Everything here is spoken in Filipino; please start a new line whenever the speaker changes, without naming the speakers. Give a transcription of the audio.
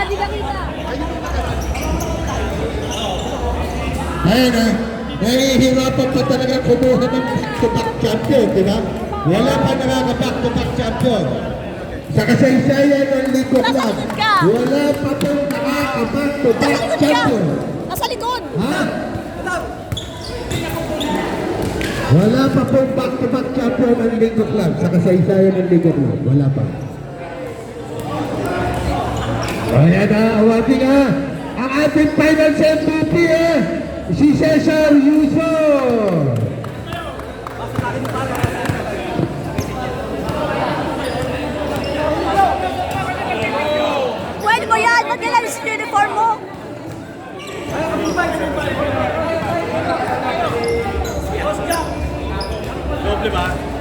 Hindi ka kita.
Ayun na, nahihirapan pa talaga kumuha ng back-to-back champion, di ba? Wala pa nakaka-back-to-back champion. Sa kasaysayan ng League of
Nasa
Love,
likod ka.
wala pa pong nakaka-back-to-back
Nasa likod ka.
champion.
Nasa likod.
Ha? Wala pa pong back-to-back champion ng League of Love. Sa kasaysayan ng League of Love, wala pa. Ayan na, awarding ha. Ang ating finals MVP si Cesar Yuso.
Pwede mo yan. Magkailan sa uniform mo.
Doble ba?